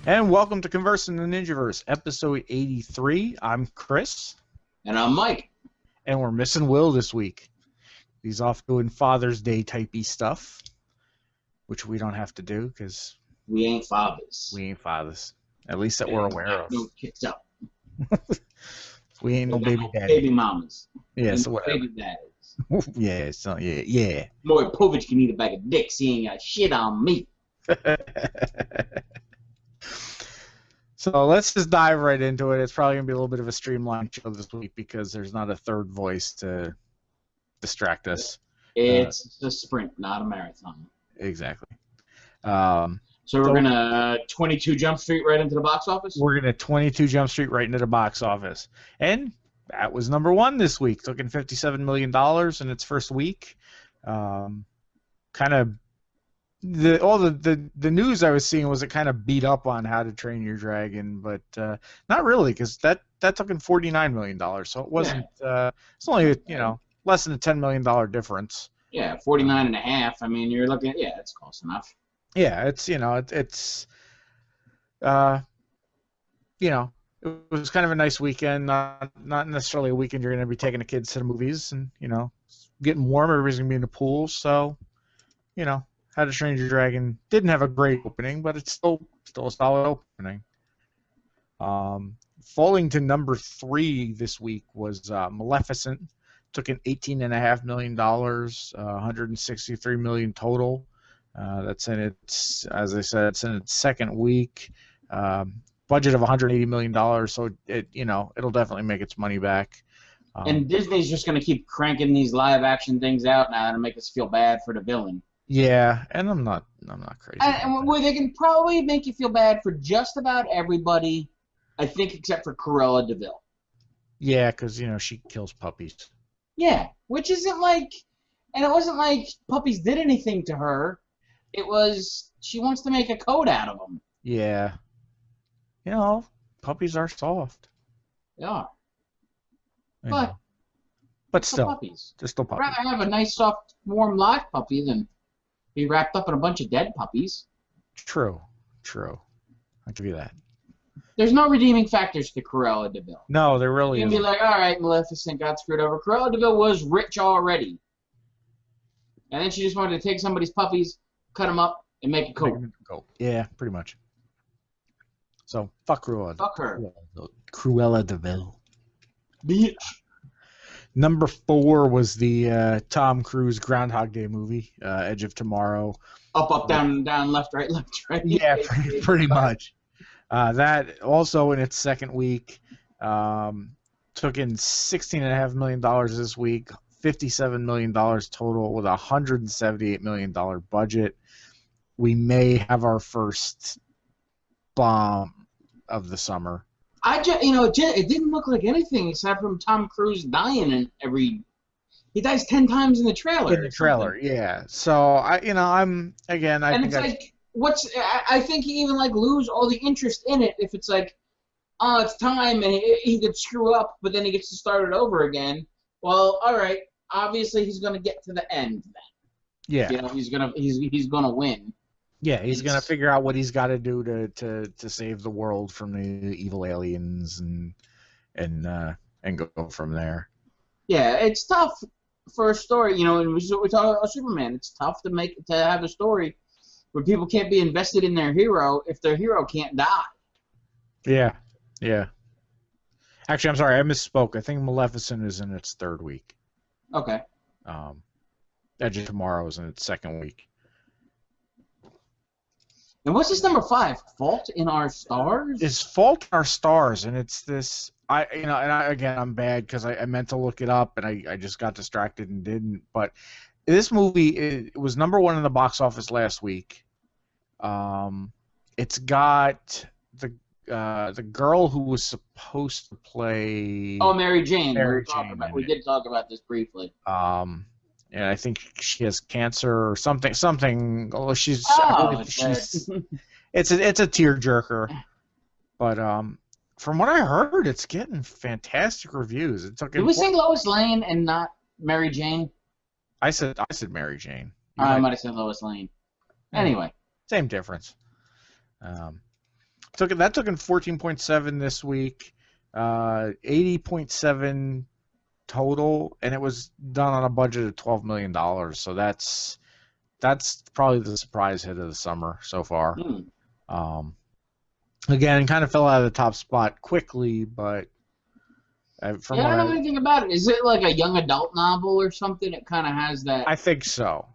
And welcome to Converse in the Ninjaverse, episode 83. I'm Chris. And I'm Mike. And we're missing Will this week. He's off doing Father's Day typey stuff, which we don't have to do because we ain't fathers. We ain't fathers. At least that we're aware of. No kids up. We ain't no baby daddy. Baby mamas. Yeah, so whatever. Baby daddies. Yeah, so yeah. More Povich can eat a bag of dicks. He ain't got shit on me. So let's just dive right into it. It's probably going to be a little bit of a streamlined show this week because there's not a third voice to distract us. It's a sprint, not a marathon. Exactly. So we're going to 22 Jump Street right into the box office? We're going to 22 Jump Street right into the box office. And that was number one this week. Took in $57 million in its first week. Kind of all the news I was seeing was it kind of beat up on How to Train Your Dragon, but not really, because that took in $49 million, so it wasn't. It's only less than a $10 million difference. Yeah, 49 and a half. I mean, you're looking at it's close enough. Yeah, it was kind of a nice weekend. Not necessarily a weekend you're going to be taking the kids to the movies, and getting warm. Everybody's going to be in the pool, so How to Train Your Dragon didn't have a great opening, but it's still a solid opening. Falling to number 3 this week was Maleficent. Took in $18.5 million, $163 million total. That's in its, as I said, it's in its second week. Budget of $180 million, so it'll definitely make its money back. And Disney's just going to keep cranking these live action things out now to make us feel bad for the villain. Yeah, and I'm not crazy. And they can probably make you feel bad for just about everybody, I think, except for Cruella de Vil. Yeah, because she kills puppies. Yeah, which isn't like, and it wasn't like puppies did anything to her. It was she wants to make a coat out of them. Yeah, puppies are soft. They are. But still, puppies. They're still puppies. I'd rather have a nice, soft, warm, live puppy than be wrapped up in a bunch of dead puppies. True. I'll give you that. There's no redeeming factors to Cruella de Vil. No, there really isn't. You can be like, all right, Maleficent got screwed over. Cruella de Vil was rich already. And then she just wanted to take somebody's puppies, cut them up, and make a coat. Yeah, pretty much. So, fuck Cruella. Fuck her. Cruella de Vil. Bitch. Number 4 was the Tom Cruise Groundhog Day movie, Edge of Tomorrow. Up, down, left, right. Yeah, pretty much. That also in its second week took in $16.5 million this week, $57 million total with a $178 million budget. We may have our first bomb of the summer. It didn't look like anything except from Tom Cruise dying in he dies 10 times in the trailer. In the trailer, yeah. So I think he even lose all the interest in it if it's like, oh, it's time and he could screw up, but then he gets to start it over again. Well, all right. Obviously, he's gonna get to the end then. Yeah. He's gonna win. Yeah, he's gonna figure out what he's got to do to save the world from the evil aliens and go from there. Yeah, it's tough for a story. And we talk about Superman. It's tough to have a story where people can't be invested in their hero if their hero can't die. Yeah. Actually, I'm sorry, I misspoke. I think Maleficent is in its third week. Okay. Edge of Tomorrow is in its second week. And what's this number 5? Fault in Our Stars? It's Fault in Our Stars, and it's this. I'm bad because I meant to look it up and I just got distracted and didn't. But this movie it was number 1 in the box office last week. It's got the girl who was supposed to play. Oh, Mary Jane. We did talk about this briefly. And I think she has cancer or something. Oh, she's it's a tearjerker. But from what I heard, it's getting fantastic reviews. Did we say Lois Lane and not Mary Jane? I said Mary Jane. I might have said Lois Lane. Anyway, same difference. took in 14.7 this week, 80.7 total, and it was done on a budget of $12 million. So that's probably the surprise hit of the summer so far. Again, kind of fell out of the top spot quickly, but I don't know anything about it. Is it like a young adult novel or something? It kind of has that. I think so.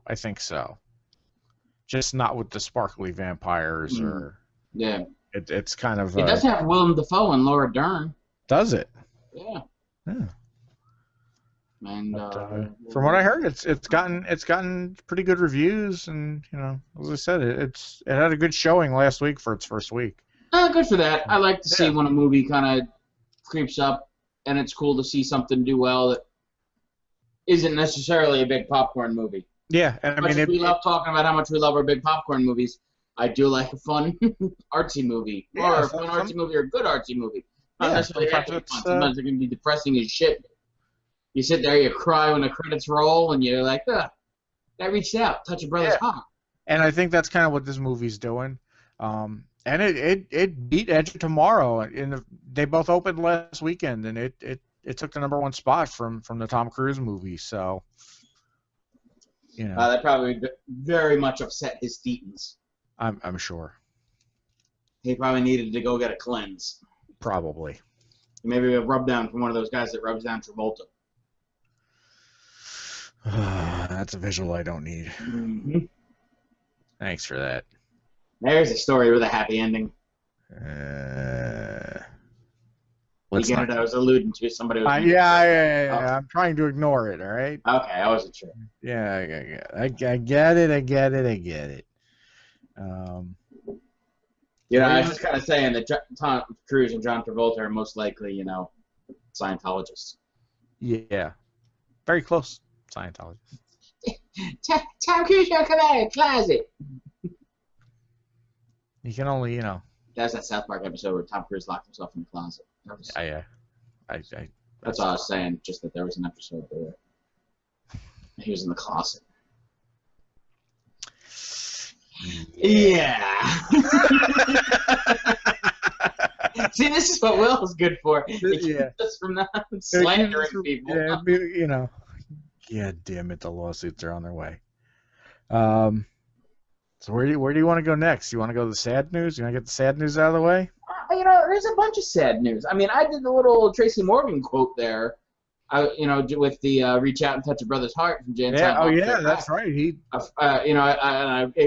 Just not with the sparkly vampires or. Yeah. It's kind of. It does have Willem Dafoe and Laura Dern. Does it? Yeah. Yeah. And from what I heard, it's gotten pretty good reviews, and as I said, it had a good showing last week for its first week. Good for that. I like to see when a movie kind of creeps up, and it's cool to see something do well that isn't necessarily a big popcorn movie. Yeah, and we love talking about how much we love our big popcorn movies. I do like a fun artsy movie, or a fun artsy movie, or a good artsy movie. Not necessarily fun. Sometimes it can be depressing as shit. You sit there, you cry when the credits roll, and you're like, that reached out, touch a brother's heart. And I think that's kind of what this movie's doing. And it beat Edge of Tomorrow. They both opened last weekend, and it took the #1 spot from the Tom Cruise movie. So, that probably very much upset his Thetans. I'm sure. He probably needed to go get a cleanse. Probably. Maybe a rub down from one of those guys that rubs down Travolta. That's a visual I don't need. Mm-hmm. Thanks for that. There's a story with a happy ending. I was alluding to somebody. Yeah. I'm trying to ignore it. All right. Okay, I wasn't sure. Yeah, I get it. I was just kind of saying that Tom Cruise and John Travolta are most likely, Scientologists. Yeah, very close Scientologists. Tom Cruise, come out of the closet. You can only, That's that South Park episode where Tom Cruise locked himself in the closet. That's all I was saying, just that there was an episode where he was in the closet. Yeah. See, this is what Will is good for. It keeps us from not slandering people. Yeah, damn it, the lawsuits are on their way. So where do you want to go next? You want to go to the sad news? You want to get the sad news out of the way? There's a bunch of sad news. I mean, I did the little Tracy Morgan quote there. With the reach out and touch a brother's heart from Jan. Yeah, that's right. It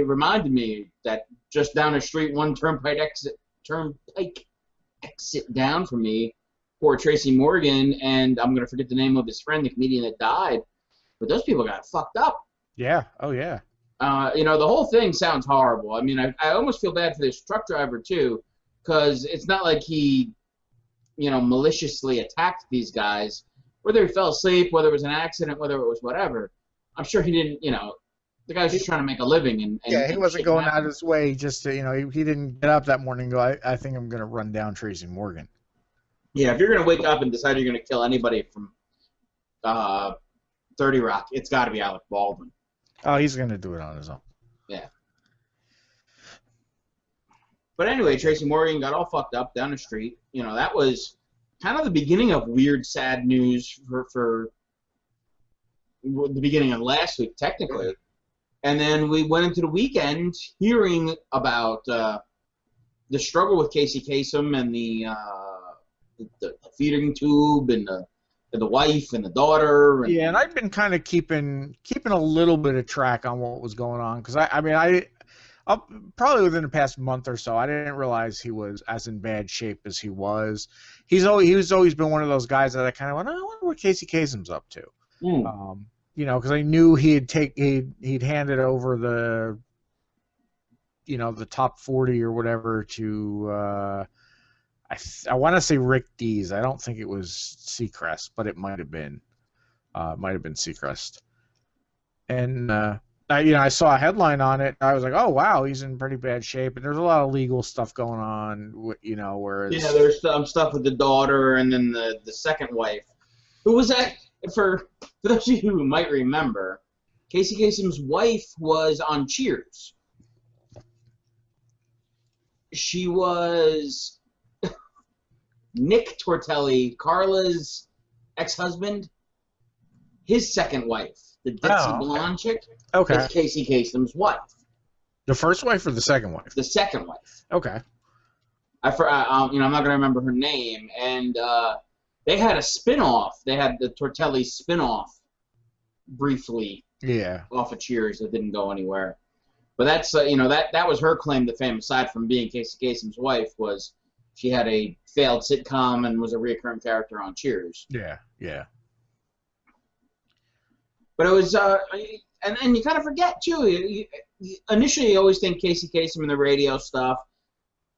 reminded me that just down the street, one turnpike exit down from me, poor Tracy Morgan, and I'm gonna forget the name of his friend, the comedian that died. But those people got fucked up. Yeah. Oh yeah. The whole thing sounds horrible. I mean, I almost feel bad for this truck driver too, because it's not like he, maliciously attacked these guys. Whether he fell asleep, whether it was an accident, whether it was whatever, I'm sure he didn't, the guy's just trying to make a living. And he wasn't going out of his way just to, he didn't get up that morning and go, I think I'm going to run down Tracy Morgan. Yeah, if you're going to wake up and decide you're going to kill anybody from 30 Rock, it's got to be Alec Baldwin. Oh, he's going to do it on his own. Yeah. But anyway, Tracy Morgan got all fucked up down the street. That was kind of the beginning of weird, sad news for the beginning of last week, technically. And then we went into the weekend hearing about the struggle with Casey Kasem and the feeding tube and the wife and the daughter. And I've been kind of keeping a little bit of track on what was going on, because I probably within the past month or so, I didn't realize he was as in bad shape as he was. He's always been one of those guys that I kind of went, I wonder what Casey Kasem's up to. Because I knew he'd handed over the top 40 or whatever to I want to say Rick Dees. I don't think it was Seacrest, but it might have been Seacrest. And I saw a headline on it. I was like, oh wow, he's in pretty bad shape. And there's a lot of legal stuff going on, whereas there's some stuff with the daughter and then the second wife, who was that for those of you who might remember, Casey Kasem's wife was on Cheers. She was Nick Tortelli, Carla's ex-husband, his second wife, the ditzy blonde chick. Okay. It's Casey Kasem's wife. The first wife or the second wife? The second wife. Okay. I'm not going to remember her name. And they had a spin-off. They had the Tortelli spin-off briefly. Yeah. Off of Cheers that didn't go anywhere. But that's, that was her claim to fame, aside from being Casey Kasem's wife, was she had a failed sitcom and was a recurring character on Cheers. Yeah, yeah. But it was, and you kind of forget, too. Initially, you always think Casey Kasem and the radio stuff.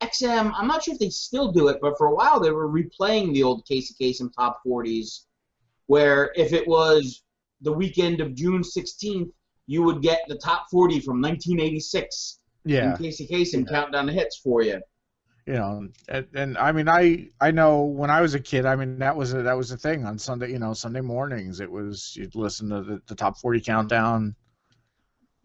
XM, I'm not sure if they still do it, but for a while they were replaying the old Casey Kasem top 40s, where if it was the weekend of June 16th, you would get the top 40 from 1986. Yeah. And Casey Kasem counting down the hits for you. You know, and I mean, I know when I was a kid, I mean, that was a thing on Sunday, Sunday mornings. It was, you'd listen to the top 40 countdown.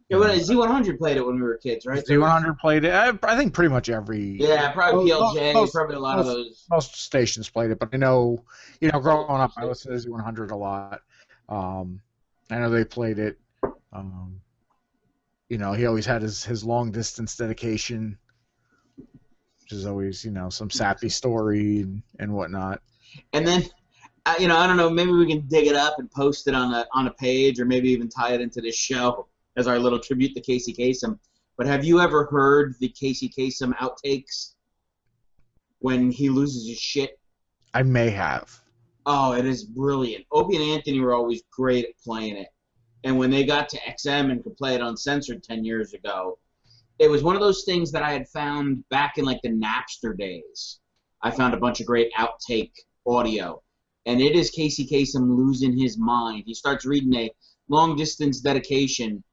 Yeah, well, Z100 played it when we were kids, right? Z100 played it. I think pretty much every. Yeah, probably PLJ, probably a lot of those. Most stations played it, but I know, growing up, I listened to Z100 a lot. I know they played it. He always had his long distance dedication, which is always, some sappy story and whatnot. And then, I don't know, maybe we can dig it up and post it on a page, or maybe even tie it into this show as our little tribute to Casey Kasem. But have you ever heard the Casey Kasem outtakes when he loses his shit? I may have. Oh, it is brilliant. Opie and Anthony were always great at playing it. And when they got to XM and could play it uncensored 10 years ago, it was one of those things that I had found back in like the Napster days. I found a bunch of great outtake audio. And it is Casey Kasem losing his mind. He starts reading a long-distance dedication,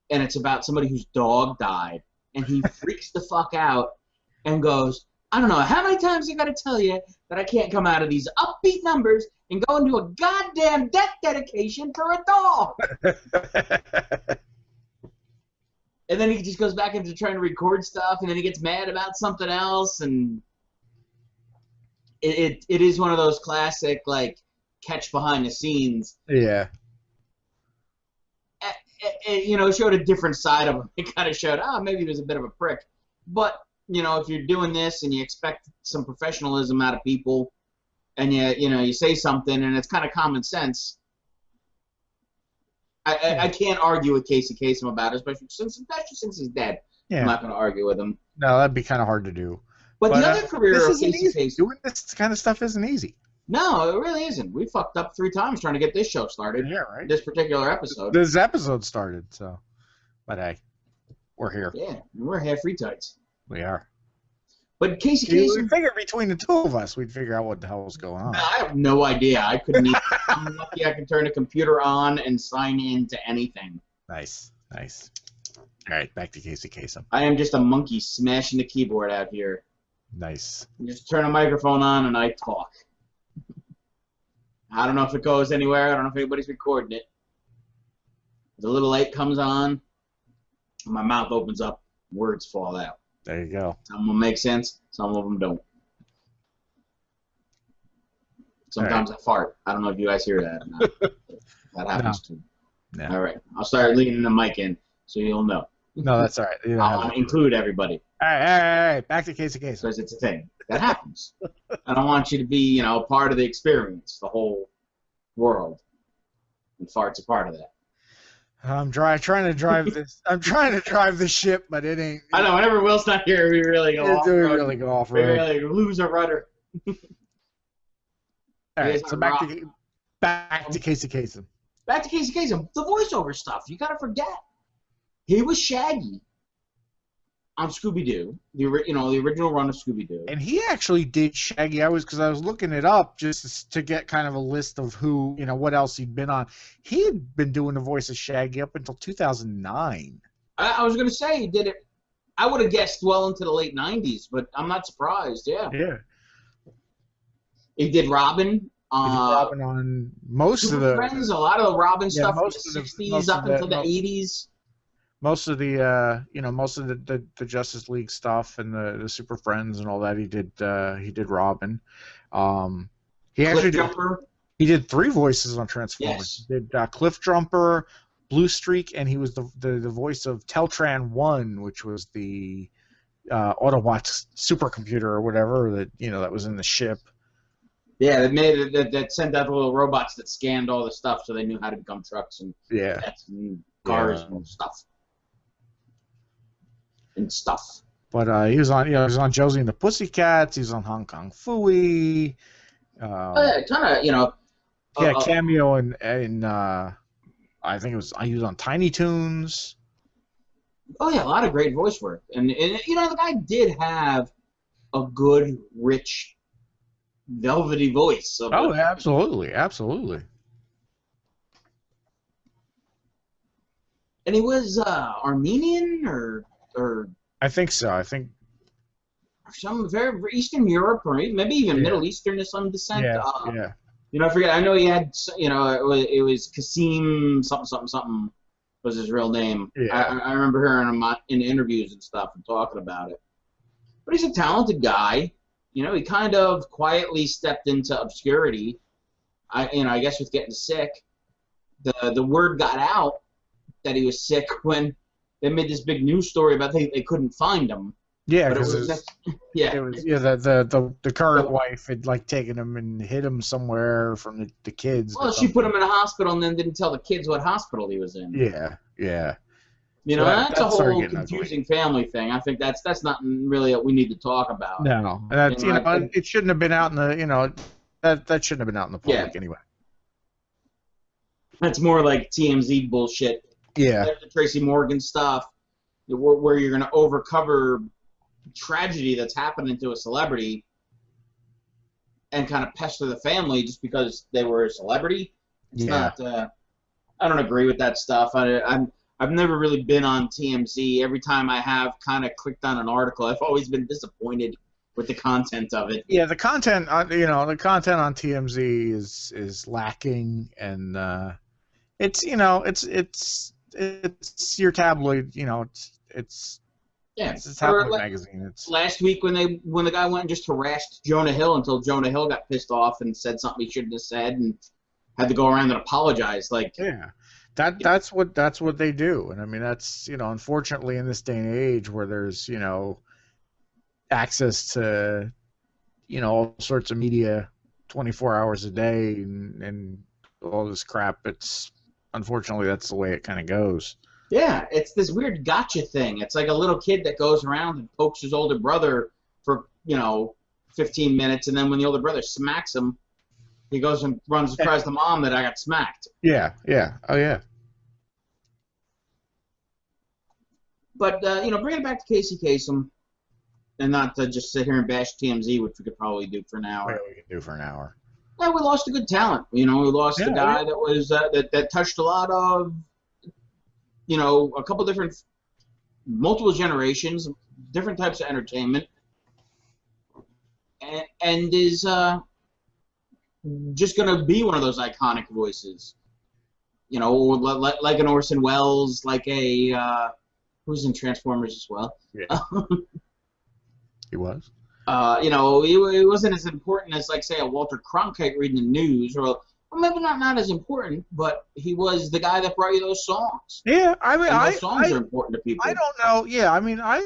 and it's about somebody whose dog died. And he freaks the fuck out and goes, I don't know how many times I got to tell you that I can't come out of these upbeat numbers and go into a goddamn death dedication for a dog. And then he just goes back into trying to record stuff, and then he gets mad about something else, and it is one of those classic, like, catch behind the scenes. Yeah. It showed a different side of him. It kind of showed, maybe he was a bit of a prick. But, if you're doing this and you expect some professionalism out of people, and you say something and it's kind of common sense, I can't argue with Casey Kasem about it, especially since he's dead. Yeah. I'm not going to argue with him. No, that'd be kind of hard to do. But the other career of Casey Kasem, doing this kind of stuff isn't easy. No, it really isn't. We fucked up 3 times trying to get this show started. Yeah, right. This particular episode. This episode started, so. But hey, we're here. Yeah, we're half retards. We are. But Casey Kasem... We figured between the two of us, we'd figure out what the hell was going on. I have no idea. I couldn't even... I'm lucky I could turn a computer on and sign in to anything. Nice. All right, back to Casey Kasem. I am just a monkey smashing the keyboard out here. Nice. You just turn a microphone on and I talk. I don't know if it goes anywhere. I don't know if anybody's recording it. The little light comes on, my mouth opens up, words fall out. There you go. Some of them make sense, some of them don't. Sometimes I fart. I don't know if you guys hear that or not. That happens too. No. All right. I'll start leaning the mic in so you'll know. No, that's all right. I'll include everybody. All right. Back to Casey Kasem. Because it's a thing. That happens. I don't want you to be, part of the experience, the whole world. And fart's a part of that. I'm trying to drive this. I'm trying to drive the ship, but it ain't. I know. Whenever Will's not here, we really go off. We really go off road. We really lose a rudder. All right. So back to Casey Kasem. Back to Casey Kasem. The voiceover stuff. You gotta forget. He was Shaggy on Scooby-Doo, the original run of Scooby-Doo. And he actually did Shaggy. Because I was looking it up just to get kind of a list of who, what else he'd been on. He had been doing the voice of Shaggy up until 2009. I was going to say he did it. I would have guessed well into the late 90s, but I'm not surprised, yeah. Yeah. He did Robin. Robin on most Super of the... Friends, a lot of the Robin stuff from the 60s up until the 80s. most of the most of the Justice League stuff and the Super Friends and all that. He did Robin. He Cliff actually Jumper. he did 3 voices on Transformers. Yes. He did Cliff Jumper, Blue Streak, and he was the voice of Teltran 1, which was the Autobots supercomputer or whatever that was in the ship. Yeah, that made it, that sent out the little robots that scanned all the stuff, so they knew how to become trucks and jets and cars and stuff. But he was on Josie and the Pussycats. He was on Hong Kong Phooey. Kind of, cameo in I think he was on Tiny Toons. Oh yeah, a lot of great voice work, and the guy did have a good, rich, velvety voice. Absolutely. And he was Armenian or I think so. I think some very Eastern Europe or maybe even Middle Eastern to some descent. Yeah. I forget. I know he had. It was Kasem something was his real name. Yeah. I remember hearing him in interviews and stuff and talking about it. But he's a talented guy. He kind of quietly stepped into obscurity. I guess with getting sick, the word got out that he was sick when they made this big news story about they couldn't find him. Yeah, because the current wife had taken him and hid him somewhere from the kids. Well, she put him in a hospital and then didn't tell the kids what hospital he was in. Yeah. That's a whole confusing family thing. I think that's not really what we need to talk about. No, that's it shouldn't have been out in the that shouldn't have been out in the public anyway. That's more like TMZ bullshit. Yeah. Like the Tracy Morgan stuff, where you're going to overcover tragedy that's happening to a celebrity and kind of pester the family just because they were a celebrity. It's not. I don't agree with that stuff. I've never really been on TMZ. Every time I have kind of clicked on an article, I've always been disappointed with the content of it. Yeah, the content on TMZ is lacking, and it's your tabloid. It's a tabloid magazine. Last week when the guy went and just harassed Jonah Hill until Jonah Hill got pissed off and said something he shouldn't have said and had to go around and apologize. That's what they do, and I mean that's unfortunately in this day and age where there's access to all sorts of media 24 hours a day and all this crap. It's unfortunately that's the way it kind of goes. Yeah, it's this weird gotcha thing. It's like a little kid that goes around and pokes his older brother for 15 minutes, and then when the older brother smacks him, he goes and runs and surprise the mom that I got smacked. Yeah. Oh, yeah. But, bring it back to Casey Kasem and not to just sit here and bash TMZ, which we could probably do for an hour. Yeah, we could do for an hour. Yeah, we lost a good talent. We lost a guy that was that touched a lot of, a couple different, multiple generations, different types of entertainment, and is just going to be one of those iconic voices. Like an Orson Welles, like a who's in Transformers as well. Yeah. He was. He wasn't as important as, say, a Walter Cronkite reading the news, or maybe not as important, but he was the guy that brought you those songs. Yeah, I mean, those songs are important to people. I don't know. Yeah, I mean, I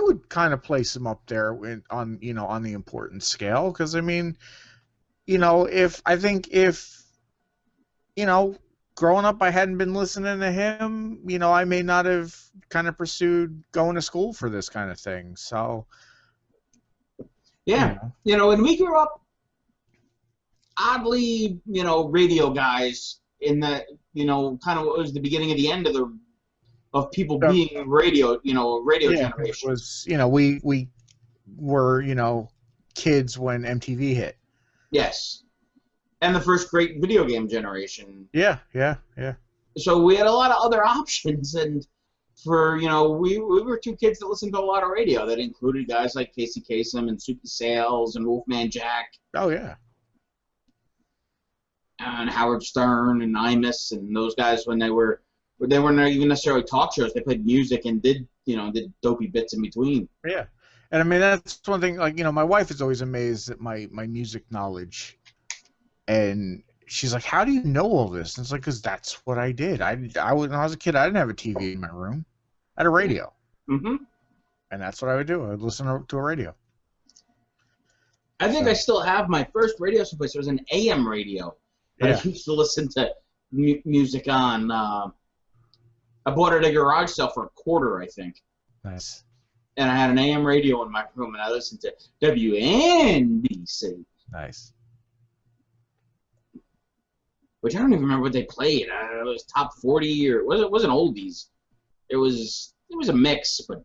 would kind of place him up there on the importance scale, because I mean, if growing up I hadn't been listening to him, I may not have kind of pursued going to school for this kind of thing. So. Yeah, when we grew up, oddly, radio guys in that, kind of what was the beginning of the end of people being radio, generation. It was, we were, kids when MTV hit. Yes, and the first great video game generation. Yeah. So we had a lot of other options, and for we were two kids that listened to a lot of radio that included guys like Casey Kasem and Soupy Sales and Wolfman Jack. Oh yeah. And Howard Stern and Imus and those guys when they were But they weren't even necessarily talk shows. They played music and did dopey bits in between. Yeah. And I mean, that's one thing, like, my wife is always amazed at my music knowledge. And she's like, how do you know all this? And it's like, because that's what I did. When I was a kid, I didn't have a TV in my room. I had a radio. Mm-hmm. And that's what I would do. I would listen to a radio. I think I still have my first radio someplace. It was an AM radio. Yeah. I used to listen to music on. I bought it at a garage sale for $0.25, I think. Nice. And I had an AM radio in my room, and I listened to WNBC. Nice. Which I don't even remember what they played. It was top 40 or it wasn't oldies. It was a mix, but it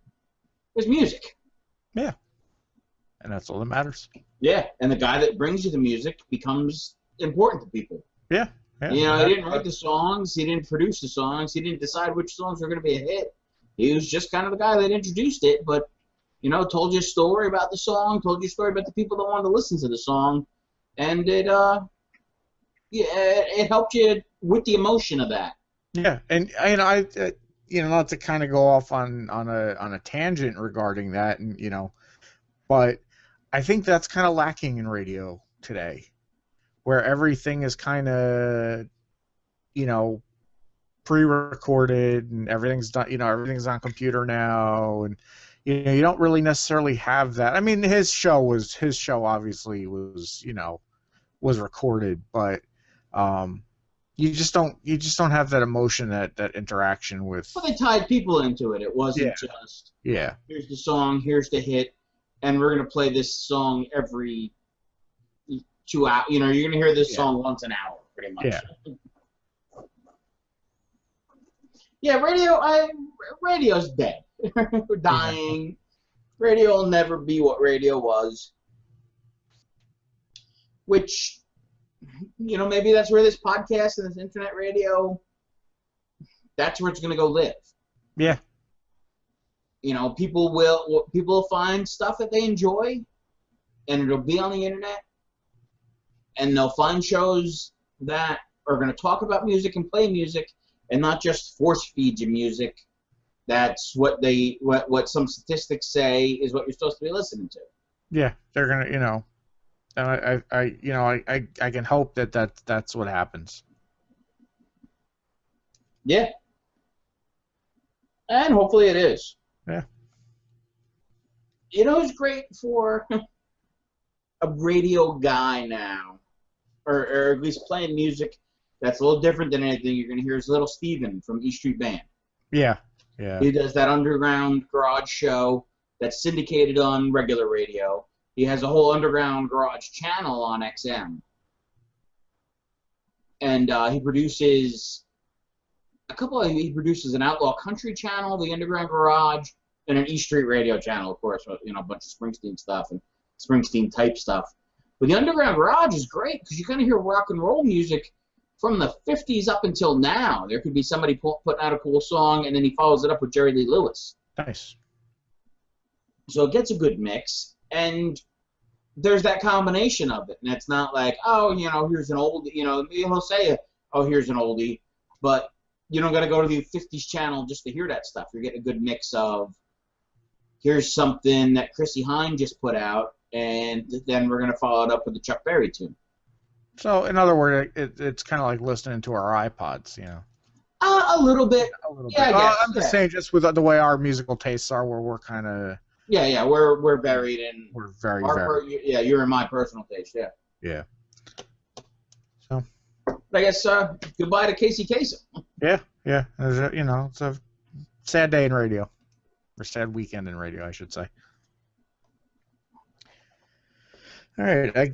was music. Yeah. And that's all that matters. Yeah, and the guy that brings you the music becomes important to people. Yeah. He didn't write the songs. He didn't produce the songs. He didn't decide which songs were going to be a hit. He was just kind of the guy that introduced it, but, told you a story about the song, told you a story about the people that wanted to listen to the song, and it helped you with the emotion of that. Yeah, and I not to kind of go off on a tangent regarding that, and but I think that's kind of lacking in radio today, where everything is kind of pre-recorded and everything's done. Everything's on computer now, and you don't really necessarily have that. I mean, his show obviously was was recorded, but you just don't have that emotion, that interaction with. Well, they tied people into it. It wasn't just here's the song, here's the hit, and we're gonna play this song every 2 hours. You're gonna hear this song once an hour, pretty much. Yeah. Yeah, radio's dead. We're dying. Radio will never be what radio was. Which, maybe that's where this podcast and this internet radio, that's where it's going to go live. Yeah. People will find stuff that they enjoy, and it'll be on the internet, and they'll find shows that are going to talk about music and play music, and not just force feed you music. That's what some statistics say is what you're supposed to be listening to. Yeah, they're gonna, and I can hope that's what happens. Yeah, and hopefully it is. Yeah. It's great for a radio guy now, or at least playing music that's a little different than anything you're going to hear is Little Steven from E Street Band. Yeah, yeah. He does that underground garage show that's syndicated on regular radio. He has a whole underground garage channel on XM. And he produces he produces an outlaw country channel, the underground garage, and an E Street radio channel, of course, a bunch of Springsteen stuff and Springsteen type stuff. But the underground garage is great because you kind of hear rock and roll music from the 50s up until now. There could be somebody putting out a cool song, and then he follows it up with Jerry Lee Lewis. Nice. So it gets a good mix, and there's that combination of it. And it's not like, here's an oldie. He'll say, here's an oldie, but you don't got to go to the 50s channel just to hear that stuff. You're getting a good mix of, here's something that Chrissie Hynde just put out, and then we're going to follow it up with the Chuck Berry tune. So, in other words, it's kind of like listening to our iPods, A little bit. A little bit. I guess. I'm just saying, just with the way our musical tastes are, where we're kind of. Yeah, we're buried in. We're very. You're in my personal taste. Yeah. Yeah. So. I guess goodbye to Casey Kasem. Yeah. It's a sad day in radio, or sad weekend in radio, I should say. All right, I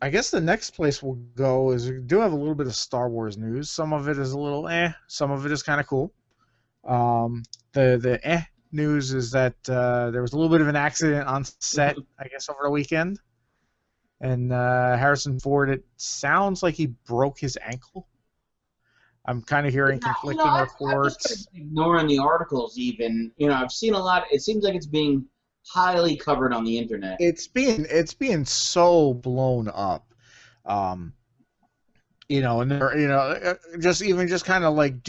guess the next place we'll go is we do have a little bit of Star Wars news. Some of it is a little some of it is kind of cool. The news is that there was a little bit of an accident on set, I guess, over the weekend. And Harrison Ford, it sounds like he broke his ankle. I'm kind of hearing conflicting reports. I'm ignoring the articles even. I've seen a lot. It seems like it's being highly covered on the internet. It's being so blown up. And they're just kind of like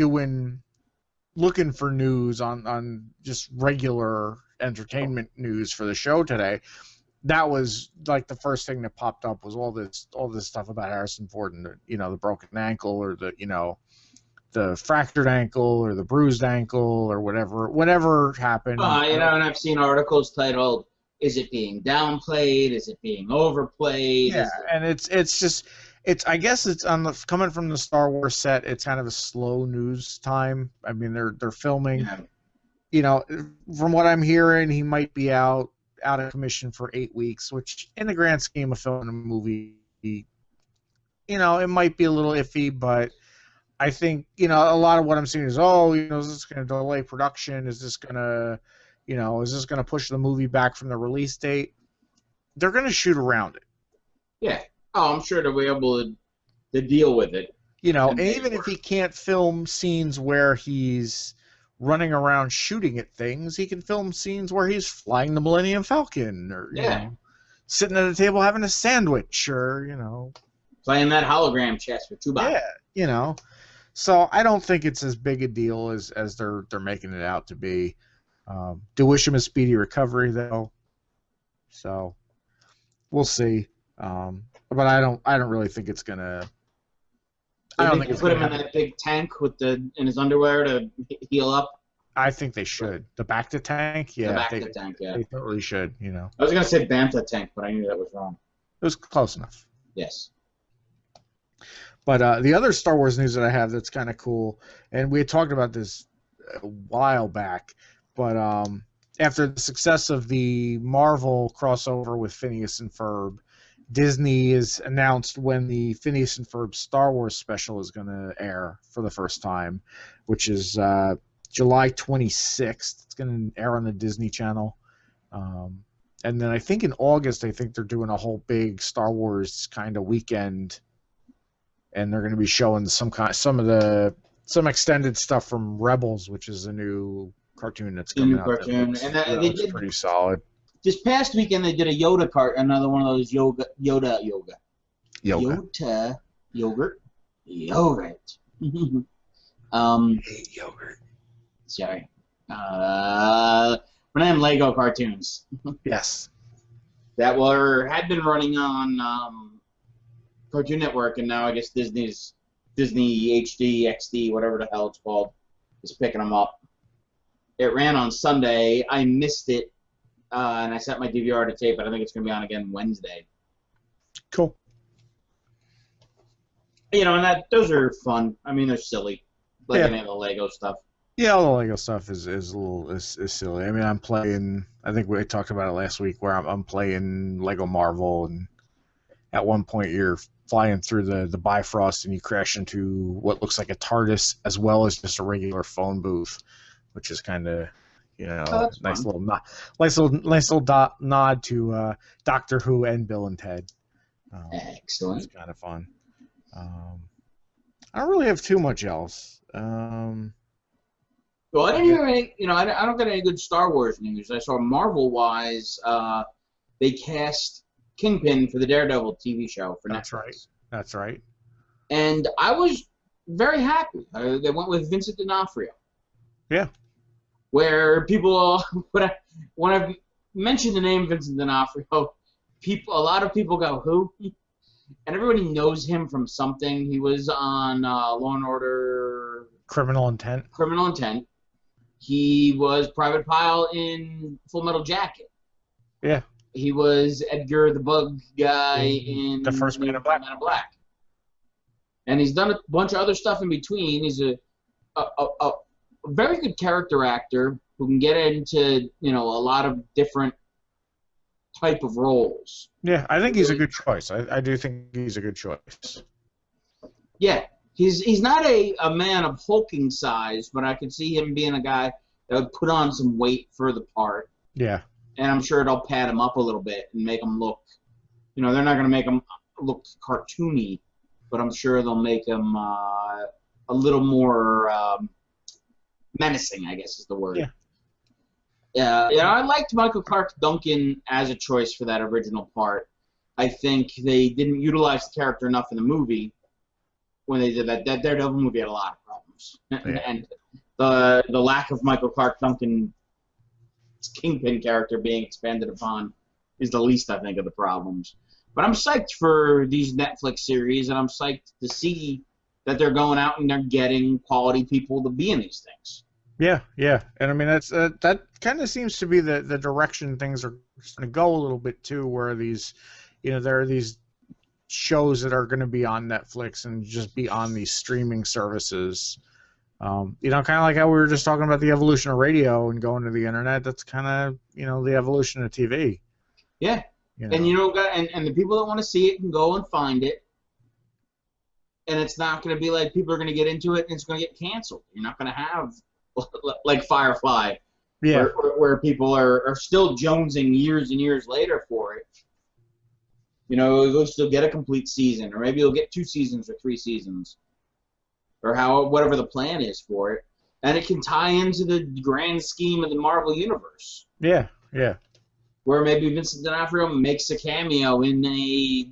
looking for news on just regular entertainment news for the show today. That was like the first thing that popped up was all this stuff about Harrison Ford and the broken ankle or the fractured ankle or the bruised ankle or whatever happened. And I've seen articles titled, "Is it being downplayed? Is it being overplayed?" Yeah, and it's I guess it's coming from the Star Wars set. It's kind of a slow news time. I mean, they're filming. Yeah. From what I'm hearing, he might be out of commission for 8 weeks, which in the grand scheme of filming a movie, it might be a little iffy, but I think, a lot of what I'm seeing is, is this going to delay production? Is this going to push the movie back from the release date? They're going to shoot around it. Yeah. Oh, I'm sure they'll be able to deal with it. And even if he can't film scenes where he's running around shooting at things, he can film scenes where he's flying the Millennium Falcon or sitting at a table having a sandwich or playing that hologram chess with Chewbacca. Yeah, so I don't think it's as big a deal as they're making it out to be. Do wish him a speedy recovery though. So we'll see. But I don't really think it's gonna. I don't think it's put him in that big tank in his underwear to heal up. I think they should. The Bacta tank, yeah. The Bacta tank, yeah. They totally should. I was gonna say Banta tank, but I knew that was wrong. It was close enough. Yes. But the other Star Wars news that I have that's kind of cool, and we had talked about this a while back, but after the success of the Marvel crossover with Phineas and Ferb, Disney has announced when the Phineas and Ferb Star Wars special is going to air for the first time, which is July 26th. It's going to air on the Disney Channel. And then I think in August, they're doing a whole big Star Wars kind of weekend, and they're going to be showing some extended stuff from Rebels, which is a new cartoon that's coming out. Cartoon, and they did pretty solid. This past weekend, they did a Yoda cart, another one of those Yoda yogurt. Yogurt. Sorry. One of them Lego cartoons. Yes. That had been running on Cartoon Network, and now I guess Disney HD, XD, whatever the hell it's called, is picking them up. It ran on Sunday. I missed it. And I sent my DVR to tape, but I think it's going to be on again Wednesday. Cool. And those are fun. I mean, they're silly. Like any of the Lego stuff. Yeah, all the Lego stuff is silly. I mean, I'm playing. I think we talked about it last week, where I'm playing Lego Marvel, and at one point you're flying through the Bifrost, and you crash into what looks like a TARDIS, as well as just a regular phone booth, which is kind of. Nice little nod to Doctor Who and Bill and Ted. Excellent. It's kind of fun. I don't really have too much else. Well, I didn't hear any. I don't get any good Star Wars news. I saw Marvel-wise, they cast Kingpin for the Daredevil TV show for Netflix. That's right. And I was very happy. They went with Vincent D'Onofrio. Yeah. Where people, when I mentioned the name Vincent D'Onofrio, a lot of people go, who? And everybody knows him from something. He was on Law & Order... Criminal Intent. He was Private Pyle in Full Metal Jacket. Yeah. He was Edgar the Bug guy in... The first Man in Black. And he's done a bunch of other stuff in between. He's a very good character actor who can get into, a lot of different type of roles. Yeah, I think he's a good choice. I do think he's a good choice. Yeah, he's not a man of hulking size, but I could see him being a guy that would put on some weight for the part. Yeah. And I'm sure it'll pad him up a little bit and make him look, they're not going to make him look cartoony, but I'm sure they'll make him a little more... menacing, I guess is the word. Yeah. I liked Michael Clarke Duncan as a choice for that original part. I think they didn't utilize the character enough in the movie, when they did that. That Daredevil movie had a lot of problems, Yeah. and the lack of Michael Clark Duncan's Kingpin character being expanded upon is the least, I think, of the problems. But I'm psyched for these Netflix series, and I'm psyched to see that they're going out and they're getting quality people to be in these things. Yeah, yeah, and I mean that kind of seems to be the direction things are going to go a little bit too, where these, there are these shows that are going to be on Netflix and just be on these streaming services. Kind of like how we were just talking about the evolution of radio and going to the internet. That's kind of the evolution of TV. Yeah, and and the people that want to see it can go and find it. And it's not going to be like people are going to get into it and it's going to get canceled. You're not going to have like Firefly, yeah, where people are still jonesing years and years later for it. You'll still get a complete season, or maybe you'll get 2 seasons or 3 seasons, or whatever the plan is for it, and it can tie into the grand scheme of the Marvel universe. Yeah, yeah. Where maybe Vincent D'Onofrio makes a cameo in the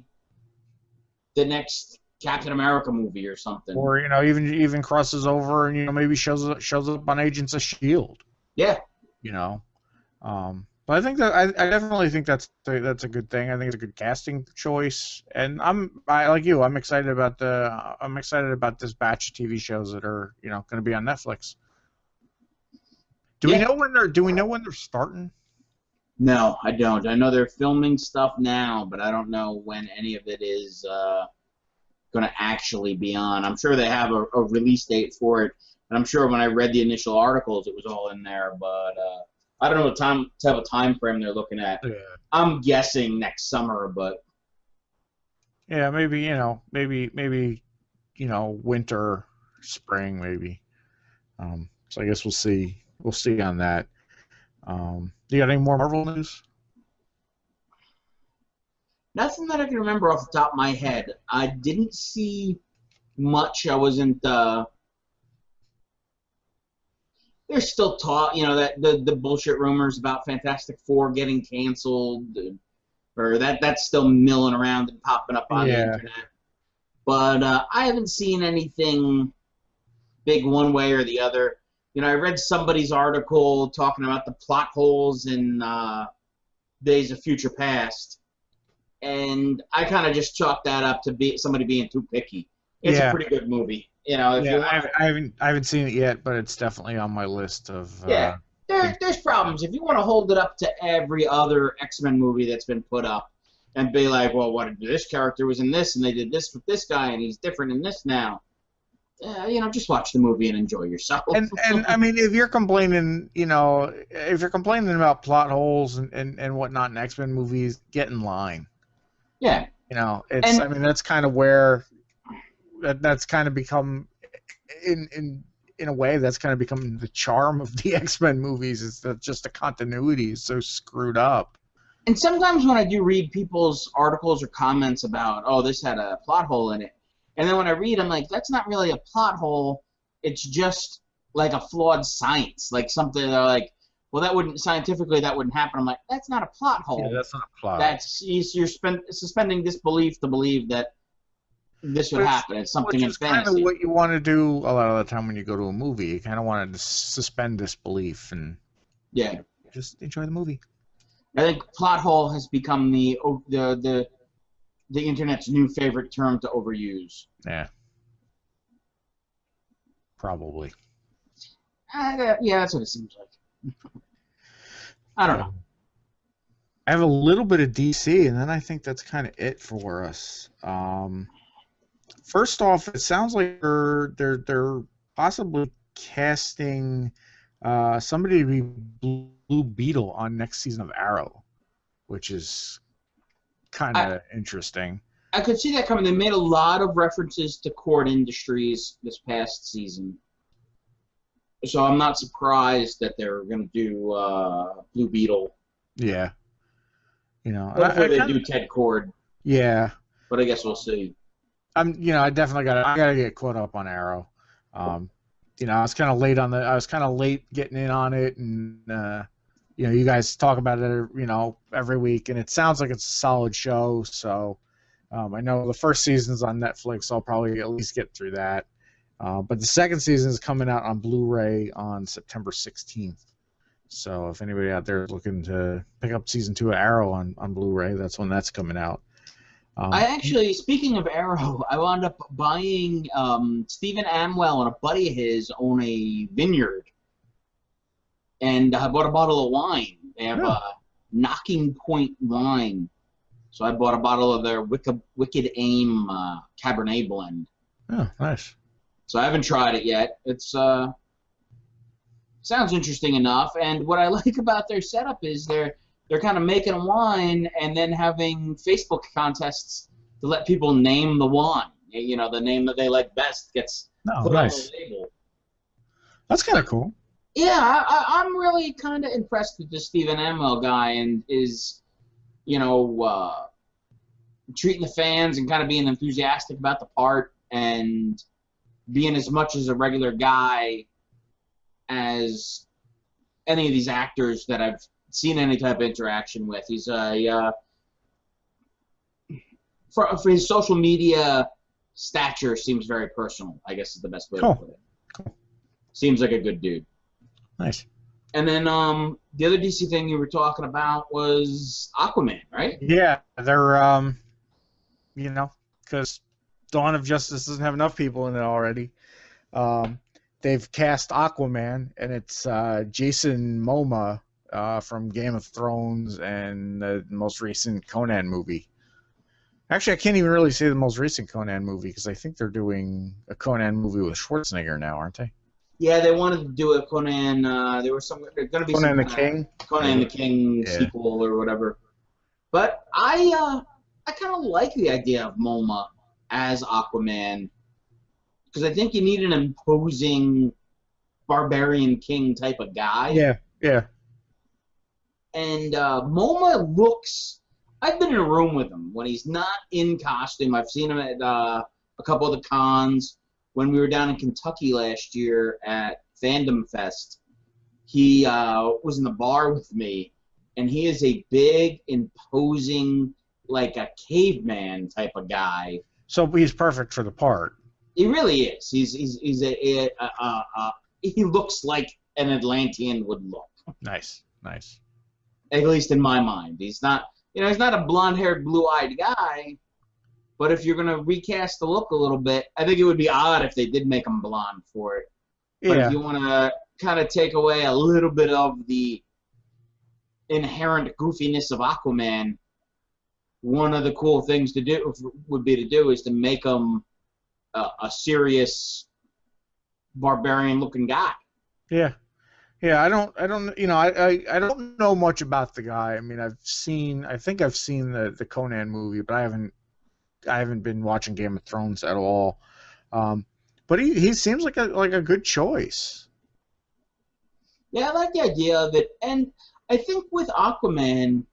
next Captain America movie or something, or even crosses over and maybe shows up on Agents of S.H.I.E.L.D. Yeah, but I think that I definitely think that's a good thing. I think it's a good casting choice, and I like you. I'm excited about this batch of TV shows that are going to be on Netflix. Do we know when they're starting? No, I don't. I know they're filming stuff now, but I don't know when any of it is going to actually be on. I'm sure they have a release date for it, and I'm sure when I read the initial articles, it was all in there. But I don't know what type of time frame they're looking at. Yeah. I'm guessing next summer, but yeah, maybe winter, spring, maybe. So I guess we'll see. We'll see on that. Do you got any more Marvel news? Nothing that I can remember off the top of my head. I didn't see much. I wasn't. There's still talk, that the bullshit rumors about Fantastic Four getting canceled, or that's still milling around and popping up on the internet. But I haven't seen anything big one way or the other. I read somebody's article talking about the plot holes in Days of Future Past, and I kind of just chalked that up to somebody being too picky. It's a pretty good movie. I haven't seen it yet, but it's definitely on my list of. There's problems. If you want to hold it up to every other X-Men movie that's been put up, and be like, well, this character was in this, and they did this with this guy, and he's different in this now. Just watch the movie and enjoy yourself. And I mean, if you're complaining, about plot holes and whatnot in X-Men movies, get in line. Yeah. That's kind of where that's kind of become in a way that's kind of become the charm of the X-Men movies, is that just the continuity is so screwed up. And sometimes when I do read people's articles or comments about, oh, this had a plot hole in it, and then when I read, I'm like, that's not really a plot hole. It's just like a flawed science, like something they're like, well, that wouldn't happen. I'm like, that's not a plot hole. Yeah, that's not a plot. You're suspending disbelief to believe that this would happen. It's something in fantasy. Which is kind of what you want to do a lot of the time when you go to a movie. You kind of want to suspend disbelief and just enjoy the movie. I think plot hole has become the internet's new favorite term to overuse. Yeah. Probably. That's what it seems like. I don't know. I have a little bit of DC, and then I think that's kind of it for us. First off, it sounds like they're possibly casting somebody to be Blue Beetle on next season of Arrow, which is kind of interesting. I could see that coming. They made a lot of references to Cord Industries this past season, so I'm not surprised that they're going to do Blue Beetle. Yeah, Hopefully they do Ted Cord. Yeah, but I guess we'll see. I definitely gotta get caught up on Arrow. I was kind of late getting in on it, and you guys talk about it, every week, and it sounds like it's a solid show. So, I know the first season's on Netflix, so I'll probably at least get through that. But the second season is coming out on Blu-ray on September 16th. So if anybody out there is looking to pick up season 2 of Arrow on Blu-ray, that's when that's coming out. I actually, speaking of Arrow, I wound up buying Stephen Amell and a buddy of his own a vineyard. And I bought a bottle of wine. They have a Knocking Point wine. So I bought a bottle of their Wicked Aim Cabernet blend. Oh, nice. So I haven't tried it yet. It's sounds interesting enough. And what I like about their setup is they're kind of making a wine and then having Facebook contests to let people name the wine. You know, the name that they like best gets put on the label. That's kind of cool. Yeah, I'm really kind of impressed with this Stephen Amell guy and is, treating the fans and kind of being enthusiastic about the part and being as much as a regular guy as any of these actors that I've seen any type of interaction with. He's for his social media stature seems very personal, I guess is the best way to put it. Cool. Seems like a good dude. Nice. And then the other DC thing you were talking about was Aquaman, right? Yeah, they're because Dawn of Justice doesn't have enough people in it already. They've cast Aquaman, and it's Jason Momoa from Game of Thrones and the most recent Conan movie. Actually, I can't even really say the most recent Conan movie because I think they're doing a Conan movie with Schwarzenegger now, aren't they? Yeah, they wanted to do a Conan. There was going to be Conan the King. Conan the King sequel or whatever. But I kind of like the idea of Momoa as Aquaman because I think you need an imposing barbarian king type of guy. Yeah, yeah. And Momoa looks. I've been in a room with him when he's not in costume. I've seen him at a couple of the cons. When we were down in Kentucky last year at Fandom Fest, he was in the bar with me, and he is a big, imposing, like a caveman type of guy. So he's perfect for the part. He really is. He looks like an Atlantean would look. Nice, nice. At least in my mind, he's not. He's not a blonde-haired, blue-eyed guy. But if you're going to recast the look a little bit, I think it would be odd if they did make him blonde for it. But if you want to kind of take away a little bit of the inherent goofiness of Aquaman, one of the cool things to do is to make him a serious barbarian-looking guy. Yeah. Yeah, I don't know much about the guy. I mean, I think I've seen the Conan movie, but I haven't been watching Game of Thrones at all. But he seems like a good choice. Yeah, I like the idea of it. And I think with Aquaman,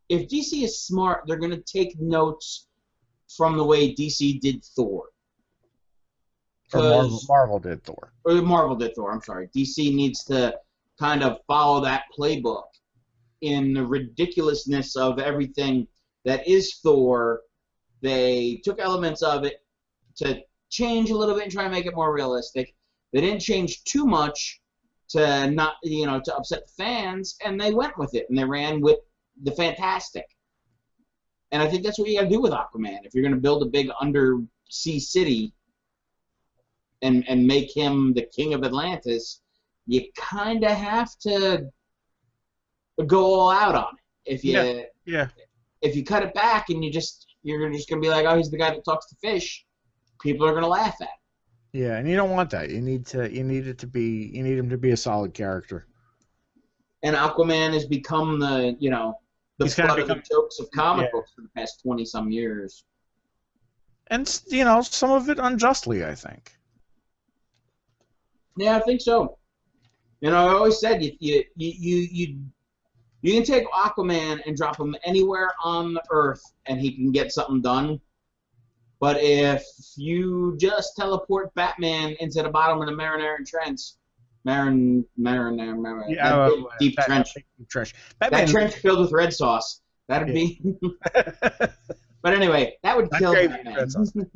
if DC is smart, they're going to take notes from the way DC did Thor. Or Marvel did Thor. Or Marvel did Thor, I'm sorry. DC needs to kind of follow that playbook in the ridiculousness of everything that is Thor. They took elements of it to change a little bit and try and make it more realistic. They didn't change too much to not, to upset the fans, and they went with it, and they ran with the fantastic. And I think that's what you got to do with Aquaman. If you're going to build a big undersea city and make him the king of Atlantis, you kind of have to go all out on it. If you cut it back and you're just going to be like, oh, he's the guy that talks to fish, people are going to laugh at it. Yeah, and you don't want that. You need him to be a solid character. And Aquaman has become the butt of the jokes of comic books for the past 20-some years. And some of it unjustly, I think. Yeah, I think so. I always said you can take Aquaman and drop him anywhere on the earth and he can get something done. But if you just teleport Batman into the bottom of the Marinara Trench, deep trench. Batman, that trench filled with red sauce, that'd be... But anyway, That would kill Not Batman. suspect.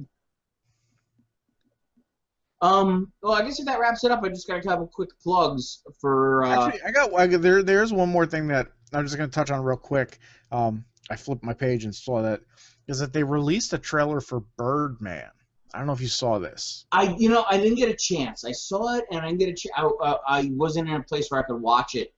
Well, I guess if that wraps it up, I just got a couple quick plugs for. Actually, there's one more thing that I'm just gonna touch on real quick. I flipped my page and saw that is that they released a trailer for Birdman. I don't know if you saw this. I didn't get a chance. I saw it and I didn't get a chance. I wasn't in a place where I could watch it.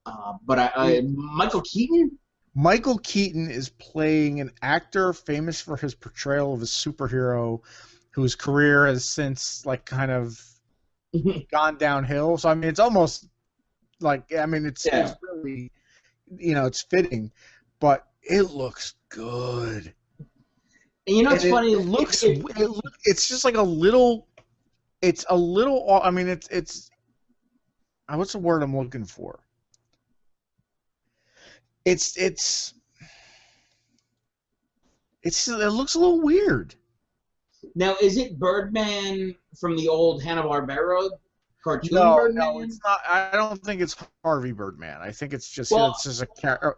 But Michael Keaton. Michael Keaton is playing an actor famous for his portrayal of a superhero whose career has since kind of gone downhill. So I mean, it's almost it's really, it's fitting, but it looks good. And it's funny. It's just like a little. It's a little. I mean, it's. What's the word I'm looking for? It looks a little weird. Now, is it Birdman from the old Hanna-Barbera cartoon? No, it's not. I don't think it's Harvey Birdman. I think it's just it's just a character.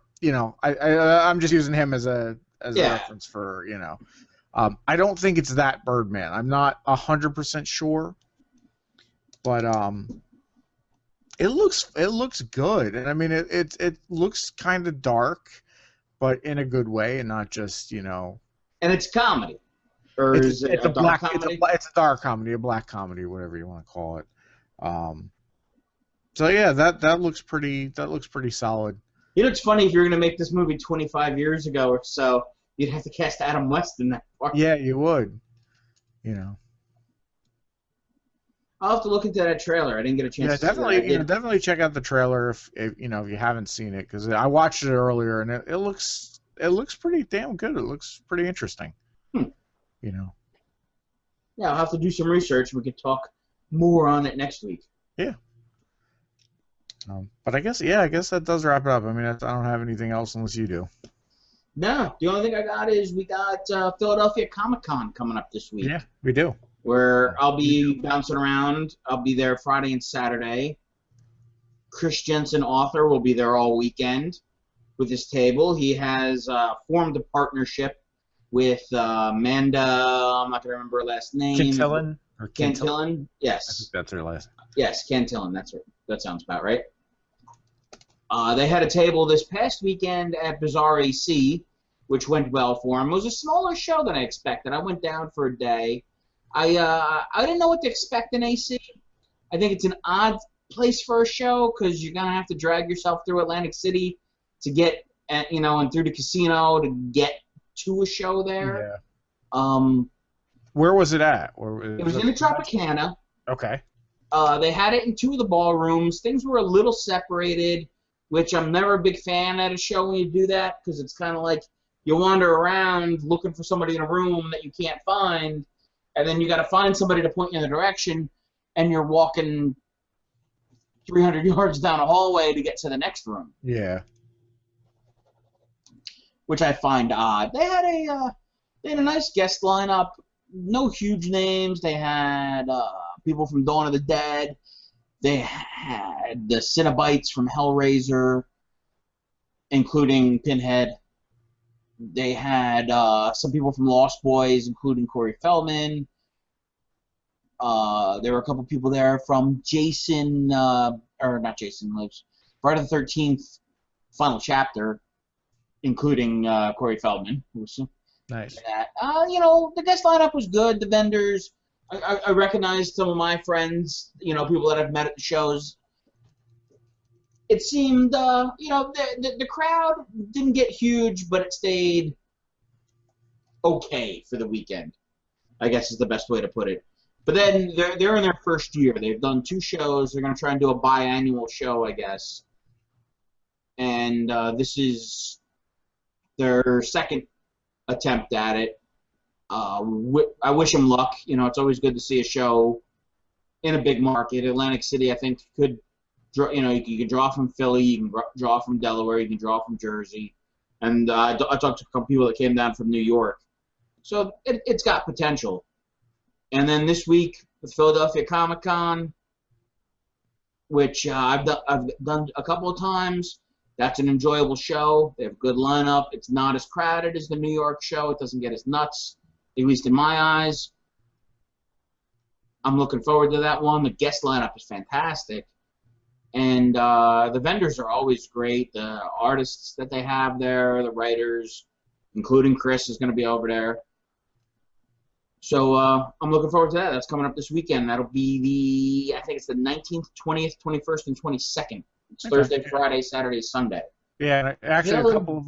I'm just using him as a reference for I don't think it's that Birdman. I'm not 100% sure, but it looks good, and I mean it looks kind of dark, but in a good way, and not just And it's comedy, or is it a dark comedy? It's a dark comedy, a black comedy, whatever you want to call it. So yeah, that looks pretty solid. It's funny, if you're going to make this movie 25 years ago or so, you'd have to cast Adam West in that part. Yeah, you would. I'll have to look into that trailer. I didn't get a chance. Yeah, definitely check out the trailer if you haven't seen it, because I watched it earlier and it looks pretty damn good. It looks pretty interesting. Yeah, I'll have to do some research. We could talk more on it next week. Yeah. But I guess that does wrap it up. I mean, I don't have anything else unless you do. No, the only thing I got is we got Philadelphia Comic-Con coming up this week. Yeah, we do. Where I'll be bouncing around. I'll be there Friday and Saturday. Chris Jensen, author, will be there all weekend with his table. He has formed a partnership with Amanda, I'm not going to remember her last name. Cantillan? Yes. I think that's her last name. Yes, Cantillan, that's her. That sounds about right. They had a table this past weekend at Bazaar AC, which went well for him. It was a smaller show than I expected. I went down for a day. I didn't know what to expect in AC. I think it's an odd place for a show because you're gonna have to drag yourself through Atlantic City to get, and through the casino to get to a show there. Yeah. Where was it at? It was in the Tropicana. Okay. They had it in two of the ballrooms. Things were a little separated, which I'm never a big fan at a show when you do that, because it's kind of like you wander around looking for somebody in a room that you can't find, and then you got to find somebody to point you in the direction, and you're walking 300 yards down a hallway to get to the next room. Yeah. Which I find odd. They had a nice guest lineup. No huge names. They had people from Dawn of the Dead. They had the Cenobites from Hellraiser, including Pinhead. They had some people from Lost Boys, including Corey Feldman. There were a couple people there from not Jason Lives, Friday the 13th Final Chapter, including Corey Feldman. Nice. The guest lineup was good. The vendors, I recognized some of my friends, people that I've met at the shows. It seemed, the crowd didn't get huge, but it stayed okay for the weekend, I guess is the best way to put it. But then they're in their first year. They've done 2 shows. They're going to try and do a biannual show, I guess. And this is their second attempt at it. I wish them luck. It's always good to see a show in a big market. Atlantic City, I think, could draw. You can draw from Philly, you can draw from Delaware, you can draw from Jersey, and I talked to a couple people that came down from New York. So it's got potential. And then this week with Philadelphia Comic-Con, which I've done a couple of times, That's an enjoyable show. They have a good lineup. It's not as crowded as the New York show. It doesn't get as nuts, at least in my eyes. I'm looking forward to that one. The guest lineup is fantastic. And the vendors are always great. The artists that they have there, the writers, including Chris, is going to be over there. So I'm looking forward to that. That's coming up this weekend. That'll be I think it's the 19th, 20th, 21st, and 22nd. It's okay. Thursday, Friday, Saturday, Sunday. Yeah, actually, a couple of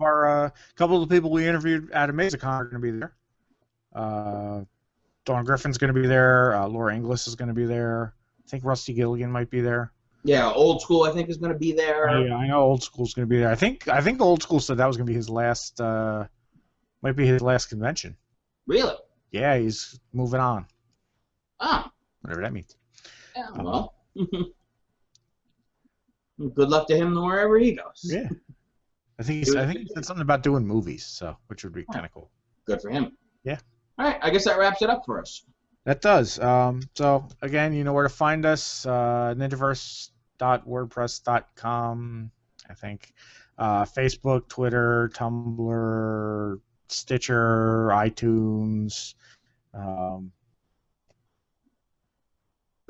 the people we interviewed at AmazeCon are going to be there. Dawn Griffin's going to be there. Laura Inglis is going to be there. I think Rusty Gilligan might be there. Yeah, Old School I think is going to be there. Yeah, I know Old School's going to be there. I think Old School said that was going to be his last, might be his last convention. Really? Yeah, he's moving on. Ah. Whatever that means. Yeah, well. Good luck to him wherever he goes. Yeah. I think he said something about doing movies, so which would be kind of cool. Good for him. Yeah. All right, I guess that wraps it up for us. That does. So again, you know where to find us. Ninjaverse.wordpress.com, I think. Facebook, Twitter, Tumblr, Stitcher, iTunes.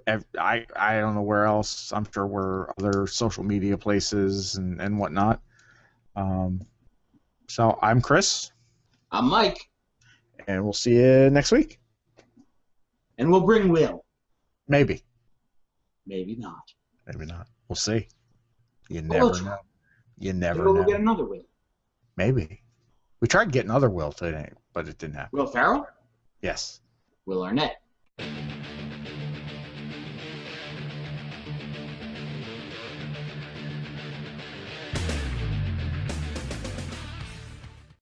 I don't know where else. I'm sure we're other social media places and whatnot. So I'm Chris. I'm Mike. And we'll see you next week. And we'll bring Will. Maybe. Maybe not. Maybe not. We'll see. You never know. You never know. We'll get another Will. Maybe. We tried getting other Will today, but it didn't happen. Will Ferrell? Yes. Will Arnett?